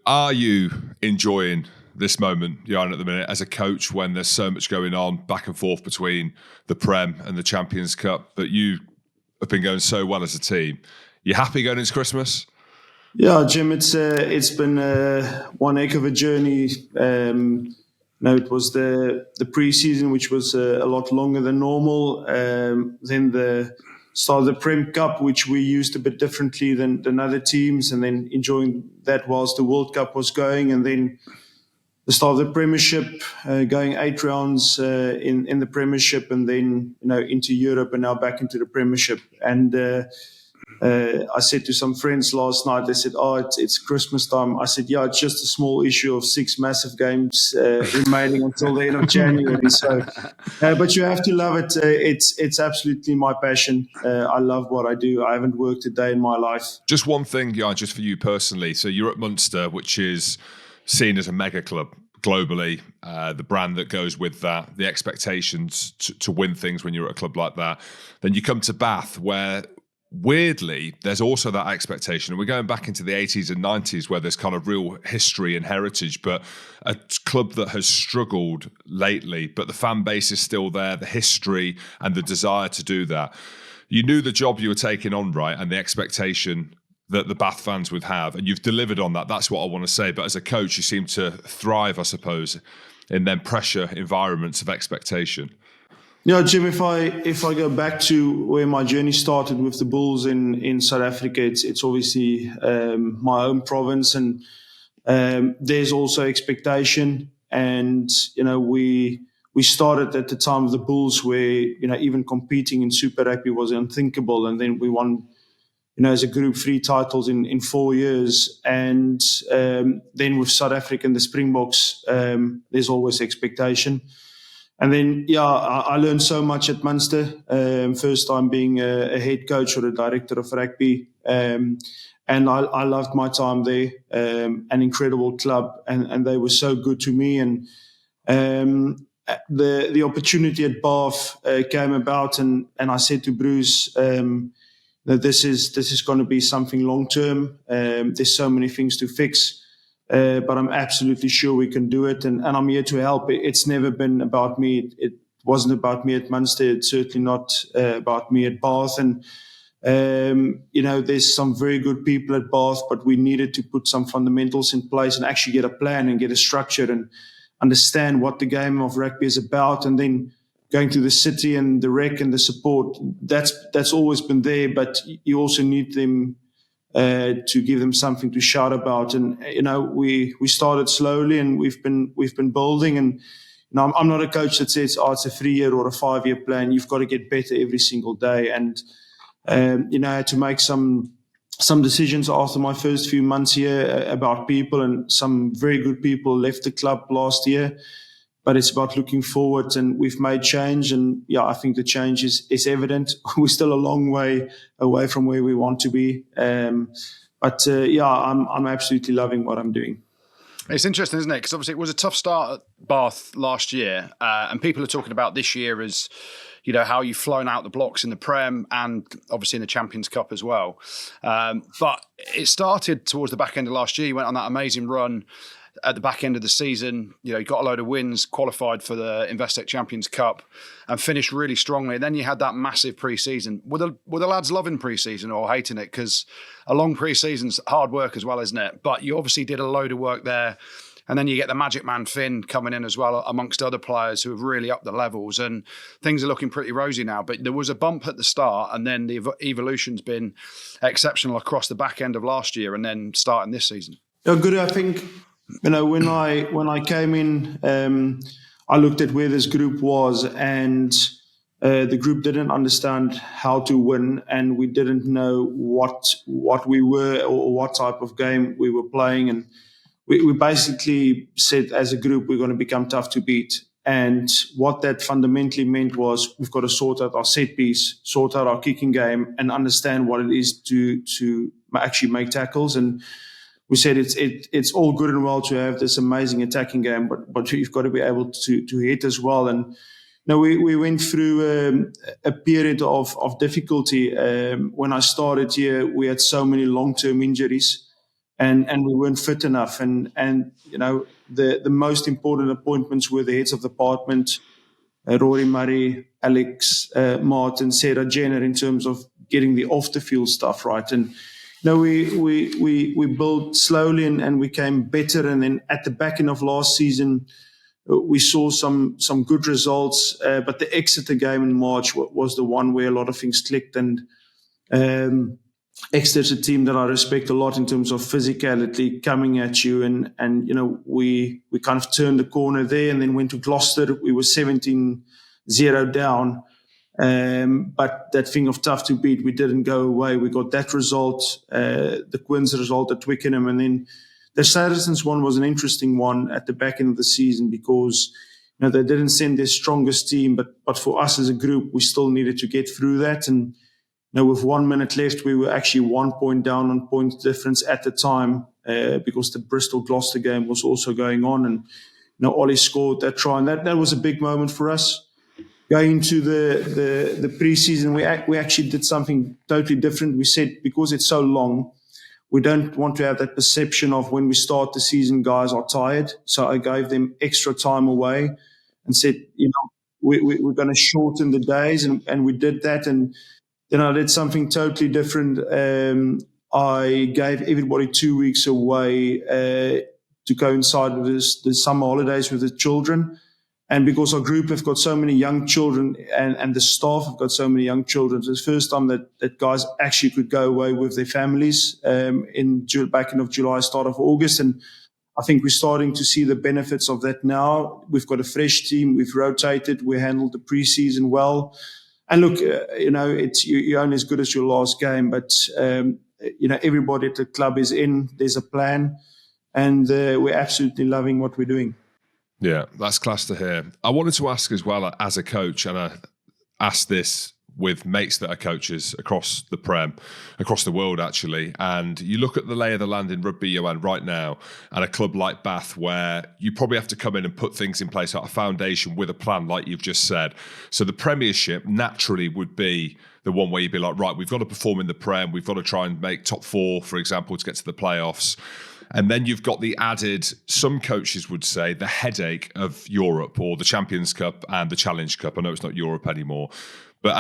Are you enjoying this moment, Johann, at the minute as a coach when there's so much going on back and forth between the Prem and the Champions Cup, but you have been going so well as a team? You happy going into Christmas? Yeah, Jim, it's been one heck of a journey. It was the pre-season, which was a lot longer than normal. Then the start of the Prem Cup, which we used a bit differently than other teams, and then enjoying that whilst the World Cup was going, and then the start of the Premiership, going 8 rounds in the Premiership, and then into Europe, and now back into the Premiership. And I said to some friends last night, they said, it's Christmas time. I said, yeah, it's just a small issue of 6 massive games remaining until the end of January. So, but you have to love it. It's absolutely my passion. I love what I do. I haven't worked a day in my life. Just one thing, yeah, just for you personally. So you're at Munster, which is seen as a mega club globally, the brand that goes with that, the expectations to win things when you're at a club like that. Then you come to Bath, where weirdly, there's also that expectation. And we're going back into the 80s and 90s where there's kind of real history and heritage, but a club that has struggled lately, but the fan base is still there, the history and the desire to do that. You knew the job you were taking on, right? And the expectation that the Bath fans would have, and you've delivered on that. That's what I want to say. But as a coach, you seem to thrive, I suppose, in them pressure environments of expectation. Yeah, Jim, if I go back to where my journey started with the Bulls in South Africa, it's obviously my home province, and there's also expectation. And we started at the time of the Bulls where even competing in Super Rugby was unthinkable, and then we won as a group 3 titles in 4 years. And then with South Africa and the Springboks, there's always expectation. And then, I learned so much at Munster. First time being a head coach or a director of rugby. And I loved my time there. An incredible club. And they were so good to me. And the opportunity at Bath came about. And I said to Bruce that this is going to be something long term. There's so many things to fix. But I'm absolutely sure we can do it, and I'm here to help. It's never been about me. It wasn't about me at Munster. It's certainly not about me at Bath. And there's some very good people at Bath, but we needed to put some fundamentals in place and actually get a plan and get a structure and understand what the game of rugby is about. And then going to the city and the rec and the support, that's always been there, but you also need them to give them something to shout about. And we started slowly, and we've been building. And I'm not a coach that says, it's a 3-year or a 5-year plan. You've got to get better every single day. And I had to make some decisions after my first few months here about people, and some very good people left the club last year. But it's about looking forward, and we've made change. And I think the change is evident. We're still a long way away from where we want to be. I'm absolutely loving what I'm doing. It's interesting, isn't it? Because obviously it was a tough start at Bath last year, and people are talking about this year as how you've flown out the blocks in the Prem and obviously in the Champions Cup as well. But it started towards the back end of last year. You went on that amazing run at the back end of the season. You got a load of wins, qualified for the Investec Champions Cup, and finished really strongly. And then you had that massive pre-season. Were the lads loving pre-season or hating it? Because a long pre-season's hard work as well, isn't it? But you obviously did a load of work there. And then you get the Magic Man Finn coming in as well, amongst other players who have really upped the levels. And things are looking pretty rosy now. But there was a bump at the start, and then the evolution's been exceptional across the back end of last year and then starting this season. Yeah, good. I think when I came in, I looked at where this group was, and the group didn't understand how to win, and we didn't know what we were or what type of game we were playing. And we basically said, as a group, we're going to become tough to beat. And what that fundamentally meant was we've got to sort out our set piece, sort out our kicking game, and understand what it is to actually make tackles. And we said it's all good and well to have this amazing attacking game, but you've got to be able to hit as well. And we went through a period of difficulty. When I started here, we had so many long-term injuries. and we weren't fit enough. And the most important appointments were the heads of department, Rory Murray, Alex Martin, Sarah Jenner, in terms of getting the off the field stuff right. And we built slowly and we came better. And then at the back end of last season, we saw some good results. But the Exeter game in March was the one where a lot of things clicked. And Exeter's a team that I respect a lot in terms of physicality coming at you. And we kind of turned the corner there and then went to Gloucester. We were 17-0 down. But that thing of tough to beat, we didn't go away. We got that result, the Quins result at Twickenham. And then the Saracens one was an interesting one at the back end of the season because they didn't send their strongest team. But for us as a group, we still needed to get through that. And with 1 minute left, we were actually 1 point down on point difference at the time because the Bristol-Gloucester game was also going on. And Ollie scored that try. And that was a big moment for us. Going into the pre-season, we actually did something totally different. We said, because it's so long, we don't want to have that perception of when we start the season, guys are tired. So I gave them extra time away and said, we're going to shorten the days. And we did that. And then I did something totally different. I gave everybody 2 weeks away to coincide with the summer holidays with the children. And because our group have got so many young children and the staff have got so many young children, it's the first time that guys actually could go away with their families back end of July, start of August. And I think we're starting to see the benefits of that now. We've got a fresh team. We've rotated. We handled the preseason well. And look, you're only as good as your last game. But, everybody at the club is in. There's a plan. And we're absolutely loving what we're doing. Yeah, that's class to hear. I wanted to ask as well, as a coach, and I asked this with mates that are coaches across the Prem, across the world actually, and you look at the lay of the land in rugby, Johann, right now, and a club like Bath where you probably have to come in and put things in place, like a foundation with a plan, like you've just said. So the Premiership naturally would be the one where you'd be like, right, we've got to perform in the Prem, we've got to try and make top four, for example, to get to the playoffs. And then you've got the added, some coaches would say, the headache of Europe or the Champions Cup and the Challenge Cup. I know it's not Europe anymore. But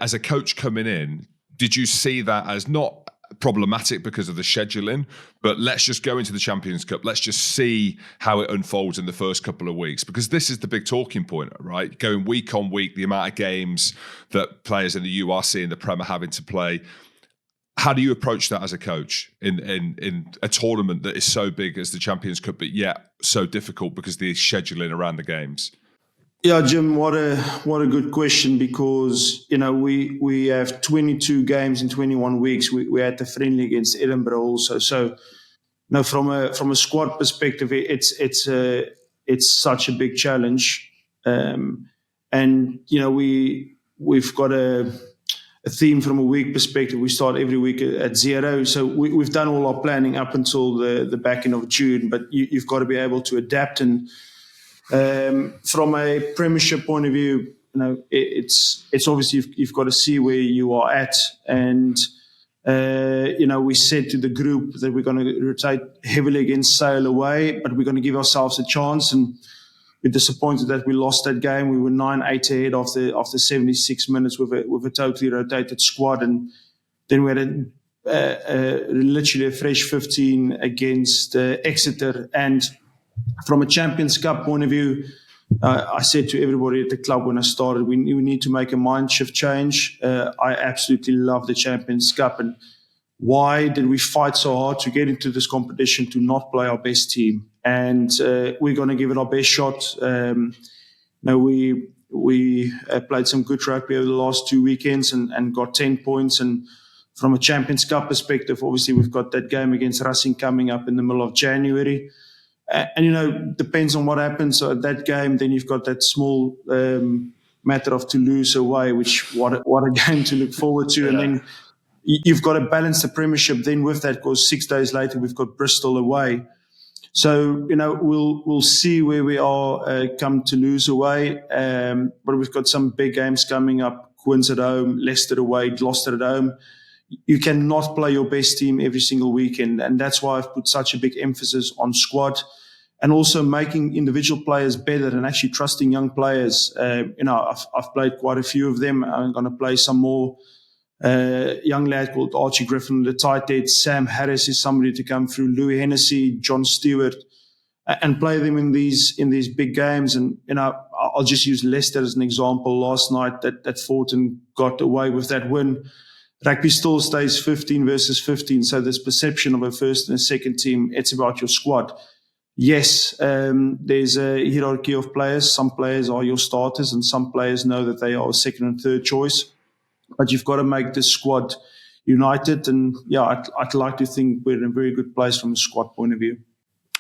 as a coach coming in, did you see that as not problematic because of the scheduling, but let's just go into the Champions Cup, let's just see how it unfolds in the first couple of weeks? Because this is the big talking point, right? Going week on week, the amount of games that players in the URC and the Prem are having to play. How do you approach that as a coach in a tournament that is so big as the Champions Cup, but yet so difficult because of the scheduling around the games? Yeah, Jim, what a good question, because we have 22 games in 21 weeks. We had the friendly against Edinburgh also. So from a squad perspective, it's such a big challenge. And we've got a theme from a week perspective. We start every week at 0. So we've done all our planning up until the back end of June, but you've got to be able to adapt. And from a Premiership point of view, it's obviously you've got to see where you are at. And we said to the group that we're going to rotate heavily against Sale away, but we're going to give ourselves a chance. And we're disappointed that we lost that game. We were 9-8 ahead after 76 minutes with a totally rotated squad, and then we had literally a fresh 15 against Exeter. And from a Champions Cup point of view, I said to everybody at the club when I started, we need to make a mind shift change. I absolutely love the Champions Cup. And why did we fight so hard to get into this competition to not play our best team? And we're going to give it our best shot. We played some good rugby over the last 2 weekends and got 10 points. And from a Champions Cup perspective, obviously we've got that game against Racing coming up in the middle of January. And, depends on what happens. So at that game, then you've got that small matter of Toulouse away, which what a game to look forward to. Yeah. And then you've got to balance the Premiership then with that, because 6 days later we've got Bristol away. So, we'll see where we are come Toulouse away. But we've got some big games coming up: Quins at home, Leicester away, Gloucester at home. you cannot play your best team every single weekend. And that's why I've put such a big emphasis on squad and also making individual players better and actually trusting young players. I've played quite a few of them. I'm going to play some more. Young lad called Archie Griffin, the tight head. Sam Harris is somebody to come through. Louis Hennessy, John Stewart, and play them in these big games. And I'll just use Leicester as an example. Last night that fought and got away with that win. Rugby still stays 15 versus 15. So this perception of a first and a second team, it's about your squad. Yes, there's a hierarchy of players. Some players are your starters and some players know that they are a second and third choice. But you've got to make this squad united. And yeah, I'd like to think we're in a very good place from a squad point of view.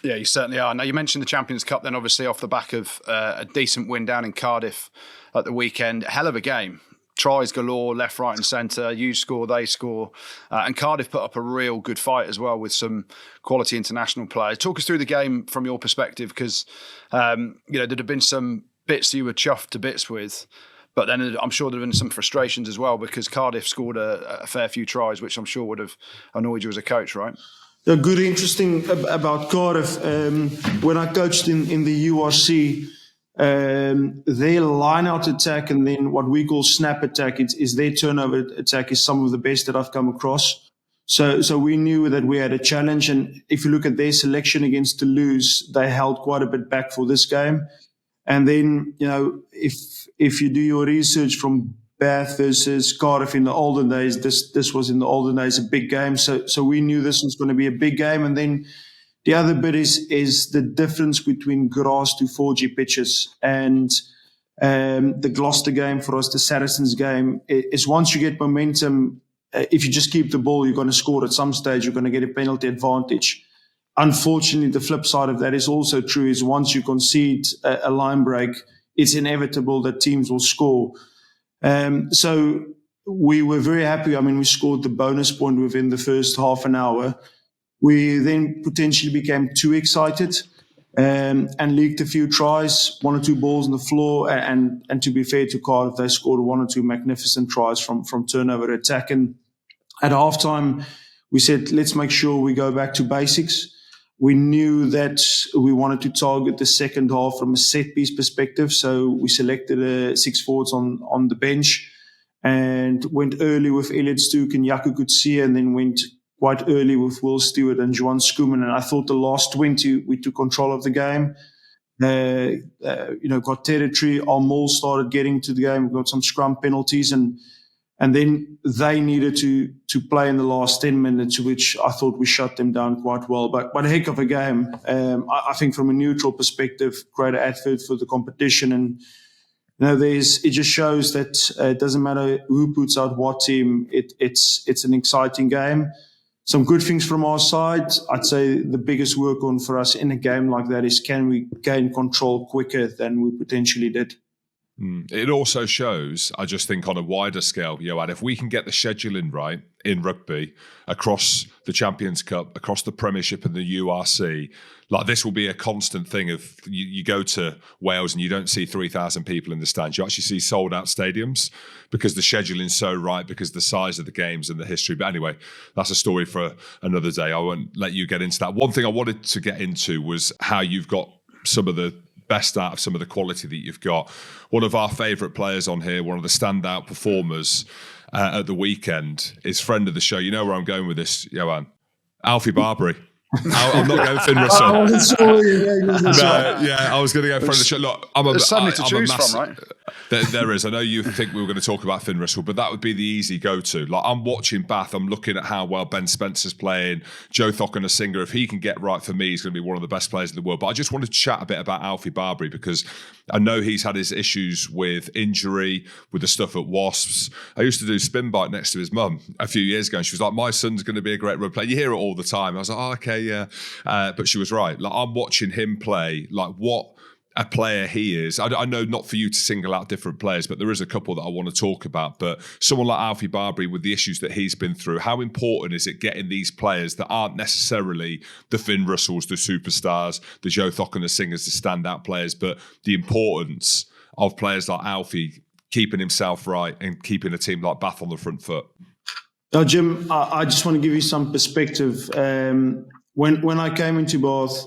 Yeah, you certainly are. Now, you mentioned the Champions Cup then, obviously, off the back of a decent win down in Cardiff at the weekend. Hell of a game. Tries galore, left, right and centre. You score, they score. And Cardiff put up a real good fight as well with some quality international players. Talk us through the game from your perspective, because there'd have been some bits you were chuffed to bits with. But then I'm sure there have been some frustrations as well, because Cardiff scored a fair few tries, which I'm sure would have annoyed you as a coach, right? The good, interesting about Cardiff, when I coached in the URC, their line-out attack and then what we call snap attack is their turnover attack is some of the best that I've come across. So we knew that we had a challenge. And if you look at their selection against Toulouse, they held quite a bit back for this game. And then, if you do your research from Bath versus Cardiff in the olden days, this was in the olden days a big game. So we knew this was going to be a big game. And then the other bit is the difference between grass to 4G pitches. And the Gloucester game for us, the Saracens game, is once you get momentum, if you just keep the ball, you're going to score at some stage, you're going to get a penalty advantage. Unfortunately, the flip side of that is also true, is once you concede a line break, it's inevitable that teams will score. So we were very happy. I mean, we scored the bonus point within the first half an hour. We then potentially became too excited and leaked a few tries, one or two balls on the floor. And to be fair to Cardiff, they scored one or two magnificent tries from turnover attack. And at halftime, we said, let's make sure we go back to basics. We knew that we wanted to target the second half from a set-piece perspective, so we selected 6 forwards on the bench and went early with Elliot Stook and Jaco Kutsia, and then went quite early with Will Stewart and Johan Schoeman. And I thought the last 20, we took control of the game. Got territory. Our Mall started getting to the game. We got some scrum penalties, and then they needed to play in the last 10 minutes, which I thought we shut them down quite well. But a heck of a game. I think from a neutral perspective, great effort for the competition. And it just shows that it doesn't matter who puts out what team. It's an exciting game. Some good things from our side. I'd say the biggest work on for us in a game like that is, can we gain control quicker than we potentially did? It also shows, I just think on a wider scale, Johann, if we can get the scheduling right in rugby across the Champions Cup, across the Premiership and the URC, like this will be a constant thing of you go to Wales and you don't see 3,000 people in the stands. You actually see sold out stadiums because the scheduling's so right, because the size of the games and the history. But anyway, that's a story for another day. I won't let you get into that. One thing I wanted to get into was how you've got some of the best out of some of the quality that you've got. One of our favourite players on here, one of the standout performers at the weekend, is friend of the show. You know where I'm going with this, Johann? Alfie Barbary. I'm not going Finn Russell. I was going to go friend of the show. Look, there's something to choose from, right? There is. I know you think we were going to talk about Finn Russell, but that would be the easy go-to. Like, I'm watching Bath. I'm looking at how well Ben Spencer's playing. Joe Thocken-Singer, if he can get right for me, he's going to be one of the best players in the world. But I just wanted to chat a bit about Alfie Barbary, because I know he's had his issues with injury, with the stuff at Wasps. I used to do spin bike next to his mum a few years ago, and she was like, my son's going to be a great rugby player. You hear it all the time. I was like, oh, okay, yeah. But she was right. Like, I'm watching him play, like what a player he is. I know not for you to single out different players, but there is a couple that I want to talk about. But someone like Alfie Barbary, with the issues that he's been through, how important is it getting these players that aren't necessarily the Finn Russells, the superstars, the Joe Thocken-Singers, the standout players, but the importance of players like Alfie keeping himself right and keeping a team like Bath on the front foot? Now, Jim, I just want to give you some perspective. When I came into Bath,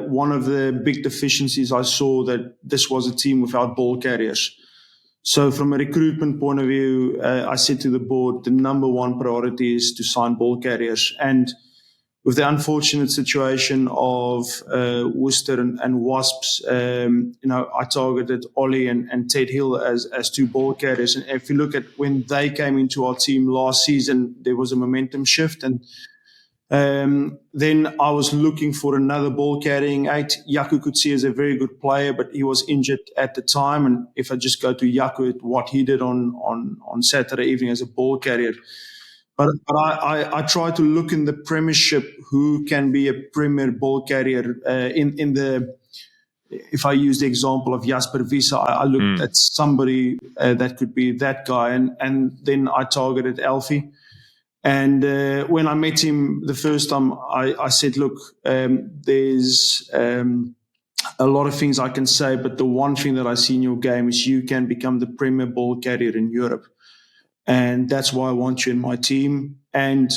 one of the big deficiencies I saw that this was a team without ball carriers. So from a recruitment point of view, I said to the board, the number one priority is to sign ball carriers. And with the unfortunate situation of Worcester and Wasps, I targeted Ollie and Ted Hill as two ball carriers. And if you look at when they came into our team last season, there was a momentum shift. And then I was looking for another ball carrying 8. Yaku Kutsi is a very good player, but he was injured at the time. And if I just go to Yaku, what he did on Saturday evening as a ball carrier. But I try to look in the Premiership who can be a Premier ball carrier in the. If I use the example of Jasper Visa, I looked at somebody that could be that guy, and then I targeted Alfie. And when I met him the first time, I said, look, there's a lot of things I can say, but the one thing that I see in your game is you can become the Premier ball carrier in Europe. And that's why I want you in my team. And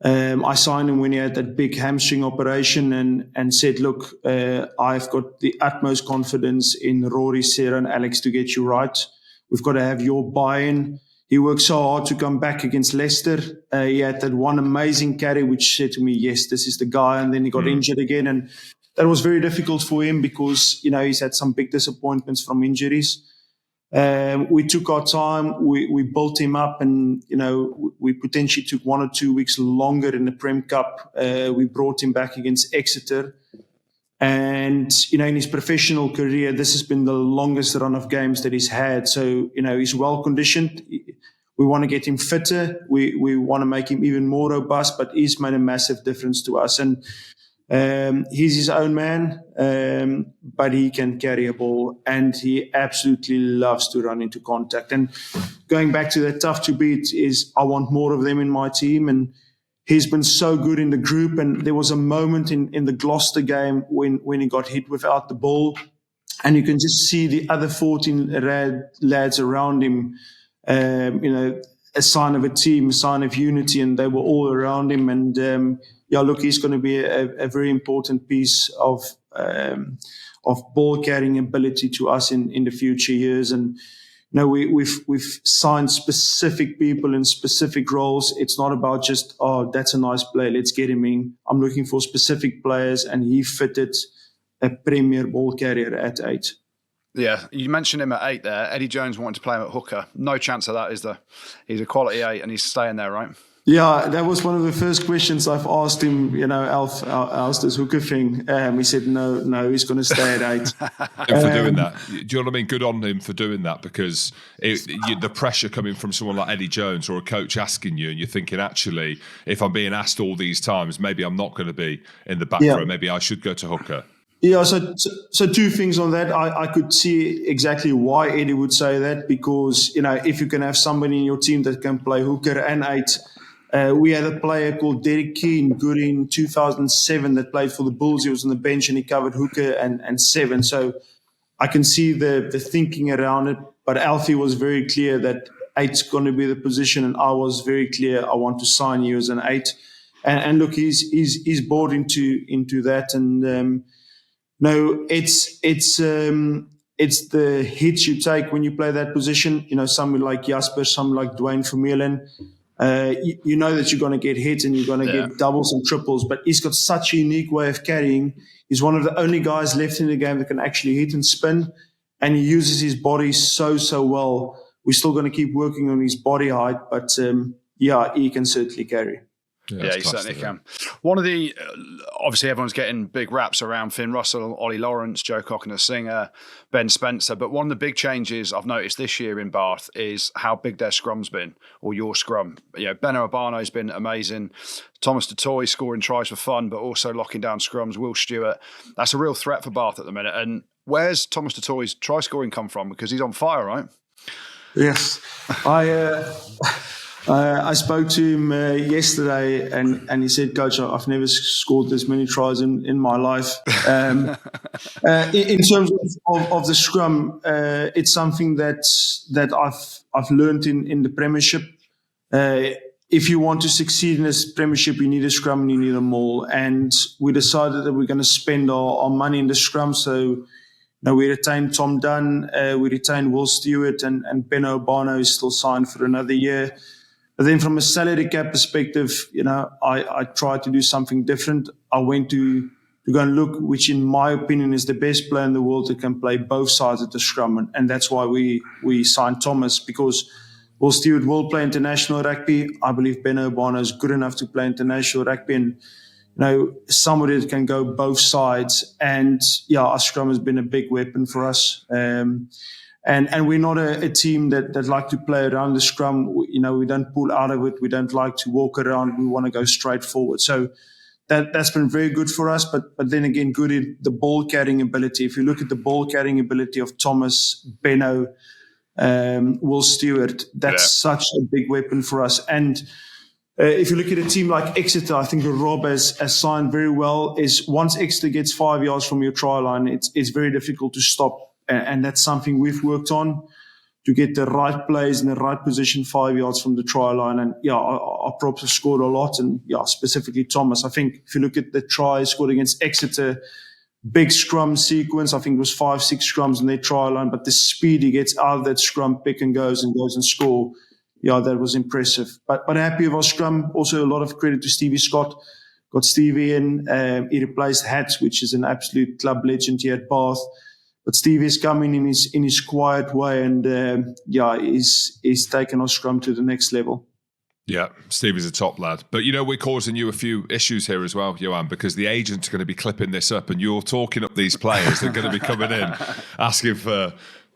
I signed him when he had that big hamstring operation and said, look, I've got the utmost confidence in Rory, Sarah and Alex to get you right. We've got to have your buy-in. He worked so hard to come back against Leicester. He had that one amazing carry, which said to me, yes, this is the guy. And then he got injured again. And that was very difficult for him because, he's had some big disappointments from injuries. We took our time. We built him up and, we potentially took 1 or 2 weeks longer in the Prem Cup. We brought him back against Exeter. And, in his professional career, this has been the longest run of games that he's had. So, he's well conditioned. We want to get him fitter. We want to make him even more robust, but he's made a massive difference to us. And he's his own man, but he can carry a ball and he absolutely loves to run into contact. And going back to that tough to beat is I want more of them in my team. And he's been so good in the group. And there was a moment in the Gloucester game when he got hit without the ball. And you can just see the other 14 lads around him, a sign of a team, a sign of unity. And they were all around him. And look, he's going to be a very important piece of ball carrying ability to us in the future years. And we've signed specific people in specific roles. It's not about just, that's a nice player, let's get him in. I'm looking for specific players, and he fitted a Premier ball carrier at 8. Yeah, you mentioned him at 8 there. Eddie Jones wanted to play him at hooker. No chance of that, is there? He's a quality 8 and he's staying there, right? Yeah, that was one of the first questions I've asked him, Alf asked this hooker thing. He said, no, he's going to stay at 8. And for doing that, do you know what I mean? Good on him for doing that, because the pressure coming from someone like Eddie Jones or a coach asking you, and you're thinking, actually, if I'm being asked all these times, maybe I'm not going to be in the back row. Maybe I should go to hooker. Yeah, so 2 things on that. I could see exactly why Eddie would say that, because, if you can have somebody in your team that can play hooker and 8, we had a player called Derek Keane, good in 2007, that played for the Bulls. He was on the bench and he covered hooker and 7. So I can see the thinking around it. But Alfie was very clear that 8's going to be the position, and I was very clear I want to sign you as an 8. And look, he's bought into that. And it's the hits you take when you play that position. Someone like Jasper, someone like Dwayne Vermeulen. You know that you're going to get hit and you're going to get doubles and triples, but he's got such a unique way of carrying. He's one of the only guys left in the game that can actually hit and spin, and he uses his body so well. We're still going to keep working on his body height, but he can certainly carry. Yeah, he certainly can. One of the, obviously everyone's getting big raps around Finn Russell, Ollie Lawrence, Joe Cockner-Singer, Ben Spencer. But one of the big changes I've noticed this year in Bath is how big their scrum's been, or your scrum. Ben Urbano's been amazing. Thomas Dutoy scoring tries for fun, but also locking down scrums. Will Stewart, that's a real threat for Bath at the minute. And where's Thomas Dutoy's try scoring come from? Because he's on fire, right? Yes. I spoke to him yesterday and he said, Coach, I've never scored this many tries in my life. In terms of the scrum, it's something that I've learned in the Premiership. if you want to succeed in this premiership, you need a scrum and you need a maul. And we decided that we're going to spend our money in the scrum. So we retained Tom Dunn, we retained Will Stewart, and Ben Obano is still signed for another year. But then from a salary cap perspective, I tried to do something different. I went to go and look, which in my opinion is the best player in the world that can play both sides of the scrum. And that's why we signed Thomas, because Will Stewart will play international rugby. I believe Ben Obano is good enough to play international rugby, and somebody that can go both sides. And our scrum has been a big weapon for us. And we're not a team that like to play around the scrum. We don't pull out of it. We don't like to walk around. We want to go straight forward. So that's been very good for us. But then again, good in the ball carrying ability. If you look at the ball carrying ability of Thomas, Benno, Will Stewart, that's such a big weapon for us. And if you look at a team like Exeter, I think Rob has signed very well. Is once Exeter gets 5 yards from your try line, it's very difficult to stop. And that's something we've worked on, to get the right plays in the right position 5 yards from the try line. And our props have scored a lot. And specifically Thomas. I think if you look at the try scored against Exeter, big scrum sequence, I think it was 5-6 scrums in their try line, but the speed he gets out of that scrum, pick and goes and score, that was impressive. But happy with our scrum. Also a lot of credit to Stevie Scott. Got Stevie in. He replaced Hats, which is an absolute club legend here at Bath. But Stevie's coming in his quiet way, and he's taken our scrum to the next level. Yeah, Stevie's a top lad. But we're causing you a few issues here as well, Johann, because the agents are going to be clipping this up, and you're talking up these players that are going to be coming in asking for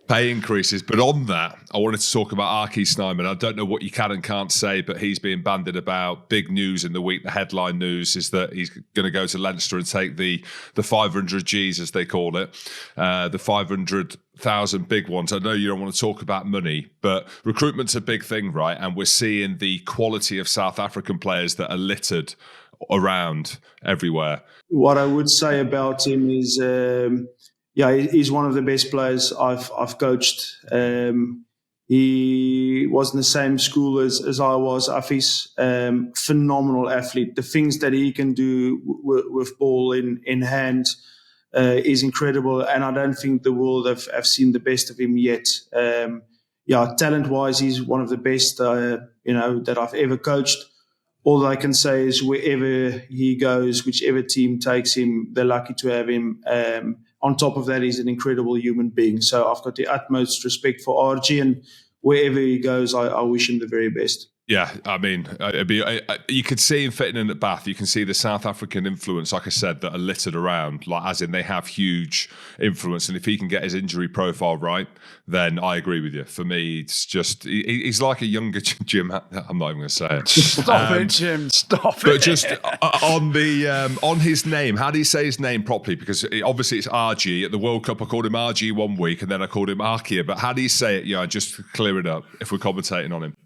pay increases. But on that, I wanted to talk about Archie Snyman. I don't know what you can and can't say, but he's being banded about. Big news in the week. The headline news is that he's going to go to Leinster and take the 500 Gs, as they call it, the 500,000 big ones. I know you don't want to talk about money, but recruitment's a big thing, right? And we're seeing the quality of South African players that are littered around everywhere. What I would say about him is, he's one of the best players I've coached. He was in the same school as I was. Afis, phenomenal athlete. The things that he can do with ball in hand is incredible, and I don't think the world have seen the best of him yet. Talent-wise, he's one of the best that I've ever coached. All I can say is wherever he goes, whichever team takes him, they're lucky to have him. On top of that, he's an incredible human being. So I've got the utmost respect for RG, and wherever he goes, I wish him the very best. Yeah, I mean, you could see him fitting in at Bath. You can see the South African influence, like I said, that are littered around, like as in they have huge influence. And if he can get his injury profile right, then I agree with you. For me, it's just he's like a younger Jim. I'm not even going to say it. Stop it, Jim. Stop it. But just on his name, how do you say his name properly? Because obviously it's RG. At the World Cup, I called him RG one week, and then I called him Archia. But how do you say it? Yeah, just to clear it up if we're commentating on him.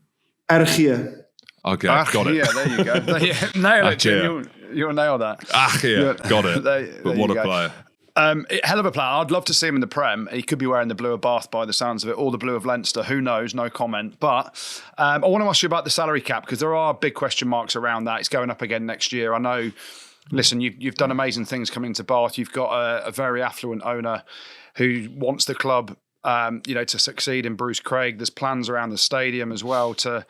Archia. Okay, got it. Yeah, there you go. Nail it, Jim. You'll nail that. Archia, got it. But what a player. Hell of a player. I'd love to see him in the Prem. He could be wearing the blue of Bath by the sounds of it, or the blue of Leinster. Who knows? No comment. But I want to ask you about the salary cap, because there are big question marks around that. It's going up again next year. I know, listen, you've done amazing things coming to Bath. You've got a very affluent owner who wants the club to succeed in Bruce Craig. There's plans around the stadium as well to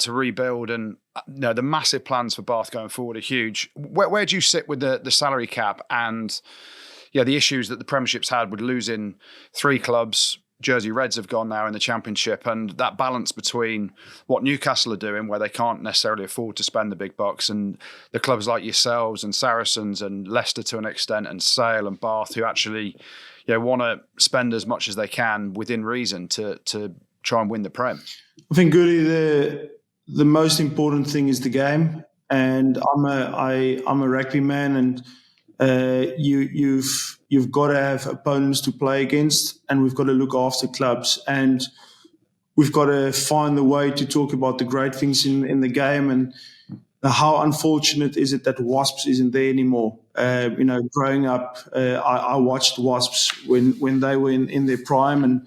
rebuild, and the massive plans for Bath going forward are huge. Where do you sit with the salary cap and the issues that the Premiership's had with losing 3 clubs? Jersey Reds have gone now in the Championship, and that balance between what Newcastle are doing, where they can't necessarily afford to spend the big bucks, and the clubs like yourselves and Saracens and Leicester to an extent, and Sale and Bath, who actually want to spend as much as they can within reason to try and win the Prem. I think, Goody, the most important thing is the game, and I'm a rugby man, and you've got to have opponents to play against, and we've got to look after clubs, and we've got to find the way to talk about the great things in the game. And how unfortunate is it that Wasps isn't there anymore? Growing up, I watched Wasps when they were in their prime, and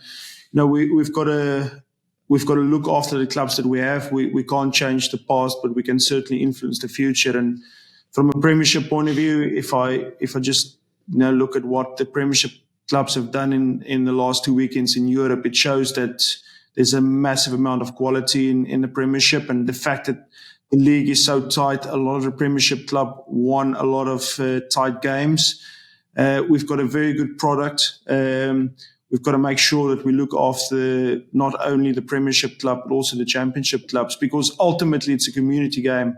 we've got to we've got to look after the clubs that we have. We can't change the past, but we can certainly influence the future. And from a Premiership point of view, if I just look at what the Premiership clubs have done in the last 2 weekends in Europe, it shows that there's a massive amount of quality in the Premiership, and the fact that the league is so tight, a lot of the Premiership club won a lot of tight games. We've got a very good product. We've got to make sure that we look after not only the Premiership club, but also the Championship clubs, because ultimately it's a community game.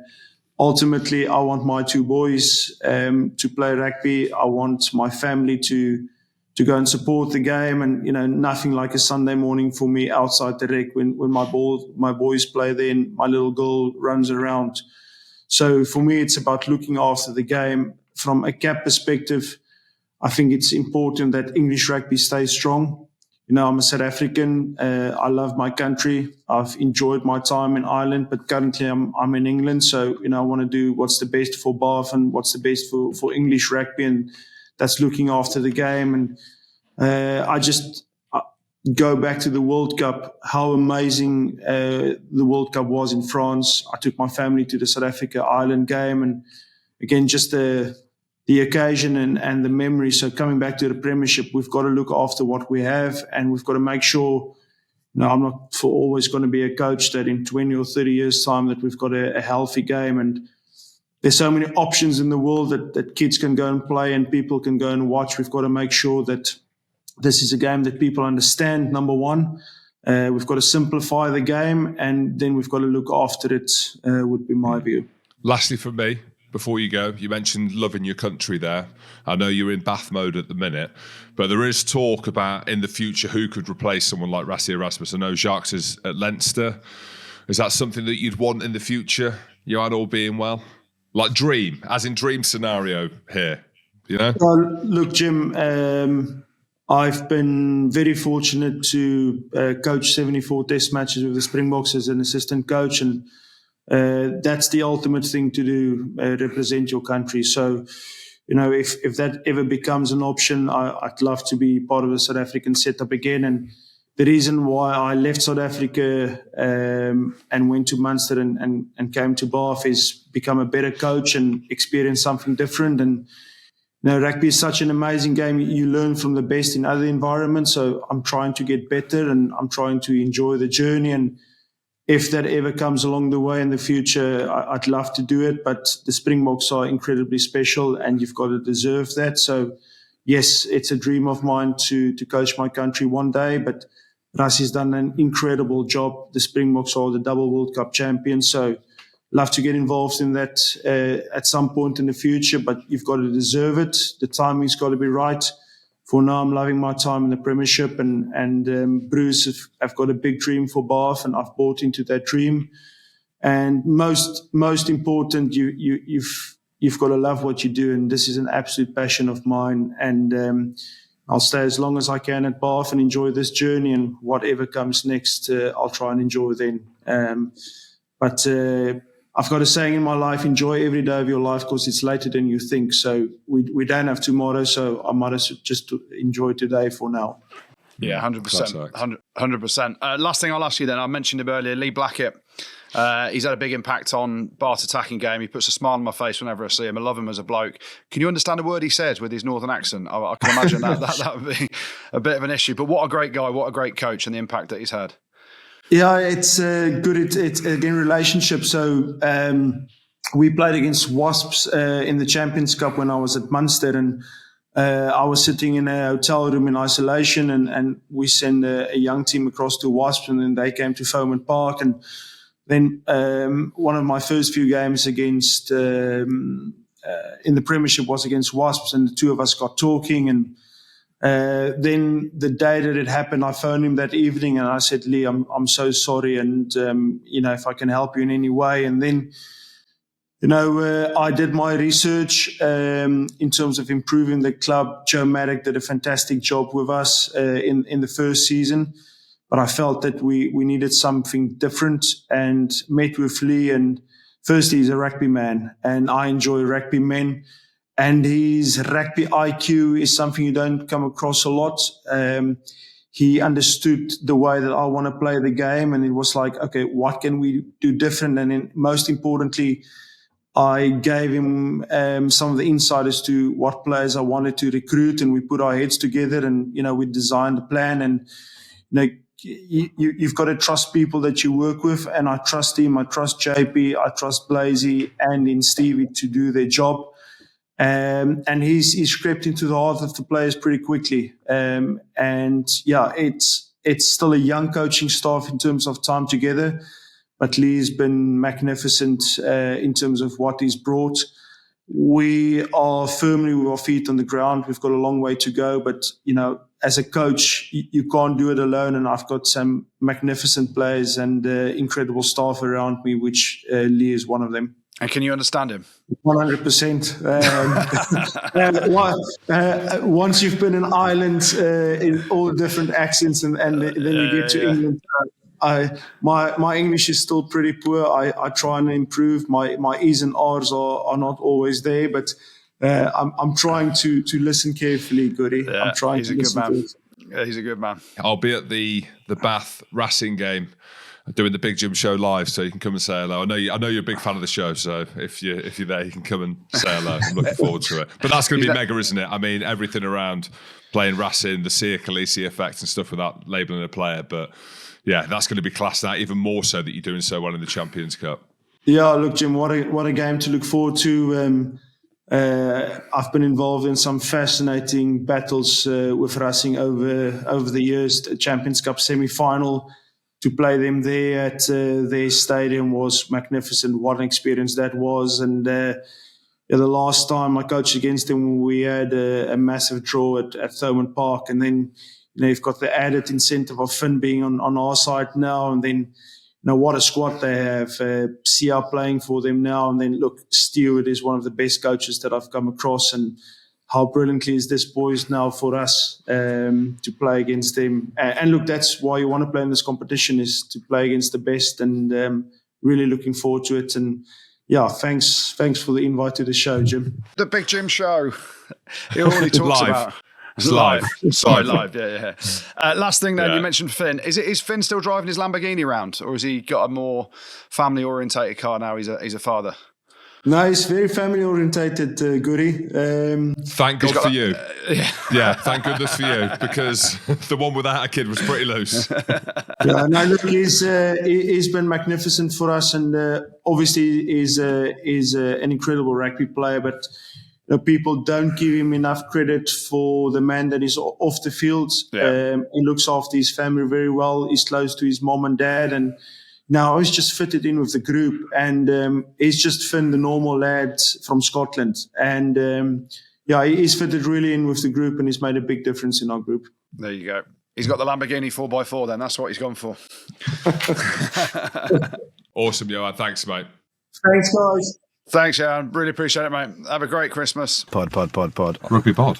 Ultimately, I want my two boys to play rugby. I want my family to go and support the game, and nothing like a Sunday morning for me outside the rec when my boys play there and my little girl runs around. So for me, it's about looking after the game. From a cap perspective, I think it's important that English rugby stays strong. I'm a South African. I love my country. I've enjoyed my time in Ireland, but currently I'm in England. So, I want to do what's the best for Bath and what's the best for English rugby, and that's looking after the game. And I just go back to the World Cup, how amazing the World Cup was in France. I took my family to the South Africa-Ireland game, and again, just the occasion and the memory. So coming back to the Premiership, we've got to look after what we have, and we've got to make sure, I'm not for always going to be a coach that in 20 or 30 years' time that we've got a healthy game. And there's so many options in the world that kids can go and play and people can go and watch. We've got to make sure that this is a game that people understand, number one. We've got to simplify the game, and then we've got to look after it, would be my view. Lastly from me, before you go, you mentioned loving your country there. I know you're in Bath mode at the minute, but there is talk about in the future who could replace someone like Rassie Erasmus. I know Jacques is at Leinster. Is that something that you'd want in the future, Johann, all being well? Like dream, as in dream scenario here, Well, look, Jim, I've been very fortunate to coach 74 test matches with the Springboks as an assistant coach, and that's the ultimate thing to do, represent your country. So, if that ever becomes an option, I'd love to be part of the South African setup again. And the reason why I left South Africa and went to Munster and came to Bath is become a better coach and experience something different. And rugby is such an amazing game. You learn from the best in other environments. So I'm trying to get better, and I'm trying to enjoy the journey. And if that ever comes along the way in the future, I'd love to do it. But the Springboks are incredibly special, and you've got to deserve that. So, yes, it's a dream of mine to coach my country one day. But Rassie's done an incredible job. The Springboks are the double World Cup champions. So, love to get involved in that at some point in the future. But you've got to deserve it. The timing's got to be right. For now, I'm loving my time in the Premiership, and Bruce have got a big dream for Bath, and I've bought into that dream. And most important, you've got to love what you do, and this is an absolute passion of mine. And I'll stay as long as I can at Bath and enjoy this journey, and whatever comes next, I'll try and enjoy then. But I've got a saying in my life: enjoy every day of your life, because it's later than you think. So we don't have tomorrow, so I might as well just enjoy today for now. Yeah, 100%. 100%. Last thing I'll ask you then, I mentioned him earlier, Lee Blackett. He's had a big impact on Bath's attacking game. He puts a smile on my face whenever I see him. I love him as a bloke. Can you understand a word he says with his northern accent? I can imagine that would be a bit of an issue. But what a great guy, what a great coach, and the impact that he's had. Yeah, it's good. It's again relationship. So we played against Wasps in the Champions Cup when I was at Munster, and I was sitting in a hotel room in isolation, and we sent a young team across to Wasps, and then they came to Foment Park. And then one of my first few games against in the Premiership was against Wasps, and the two of us got talking. And then the day that it happened, I phoned him that evening, and I said, Lee, I'm so sorry, and if I can help you in any way. And then I did my research in terms of improving the club. Joe Maddock did a fantastic job with us in the first season, but I felt that we needed something different, and met with Lee. And firstly, he's a rugby man, and I enjoy rugby men. And his rugby IQ is something you don't come across a lot. he understood the way that I want to play the game. And it was like, okay, what can we do different? And then most importantly, I gave him some of the insight as to what players I wanted to recruit, and we put our heads together and, we designed a plan. And, you've got to trust people that you work with, and I trust him. I trust JP. I trust Blazy and in Stevie to do their job. And he's crept into the heart of the players pretty quickly. It's still a young coaching staff in terms of time together, but Lee's been magnificent in terms of what he's brought. We are firmly with our feet on the ground. We've got a long way to go, but, as a coach, you can't do it alone. And I've got some magnificent players and incredible staff around me, which Lee is one of them. And can you understand him? 100%. Once you've been in Ireland in all different accents and then you get to England, my English is still pretty poor. I try and improve. My E's and R's are not always there, but I'm trying to listen carefully, Goody. Yeah, I'm trying to listen to it. Yeah, he's a good man. I'll be at the Bath Racing game doing the Big Jim show live, so you can come and say hello. I know you're a big fan of the show, so if you're there, you can come and say hello. I'm looking forward to it. But that's going to be mega, isn't it? I mean, everything around playing Racing, the Sia Khaleesi effect and stuff without labelling a player. But yeah, that's going to be classed out even more so that you're doing so well in the Champions Cup. Yeah, look, Jim, what a game to look forward to. I've been involved in some fascinating battles with Racing over the years. The Champions Cup semi-final, to play them there at their stadium was magnificent. What an experience that was. And the last time I coached against them, we had a massive draw at Thomond Park. And then you've got the added incentive of Finn being on our side now. And then what a squad they have. Sia playing for them now. And then, look, Stewart is one of the best coaches that I've come across. And how brilliantly is this poised now for us to play against them. And look, that's why you want to play in this competition, is to play against the best. And really looking forward to it. And, yeah, thanks for the invite to the show, Jim. The Big Jim show. He already talks about... It's live. Sorry, live. Yeah. Last thing then, Yeah. You mentioned Finn. Is Finn still driving his Lamborghini around, or has he got a more family-orientated car now? He's a father. No, he's very family-orientated, Goody. Thank God for you. Yeah, thank goodness for you, because the one without a kid was pretty loose. Yeah, no, look, he's been magnificent for us, and obviously is an incredible rugby player, but people don't give him enough credit for the man that is off the field. Yeah. He looks after his family very well. He's close to his mom and dad, and now he's just fitted in with the group. And he's just Finn, the normal lad from Scotland. And he's fitted really in with the group, and he's made a big difference in our group. There you go. He's got the Lamborghini 4x4 then. That's what he's gone for. Awesome, Johann. Thanks, mate. Thanks, guys. Thanks, Johann. Really appreciate it, mate. Have a great Christmas. Pod. Rugby pod.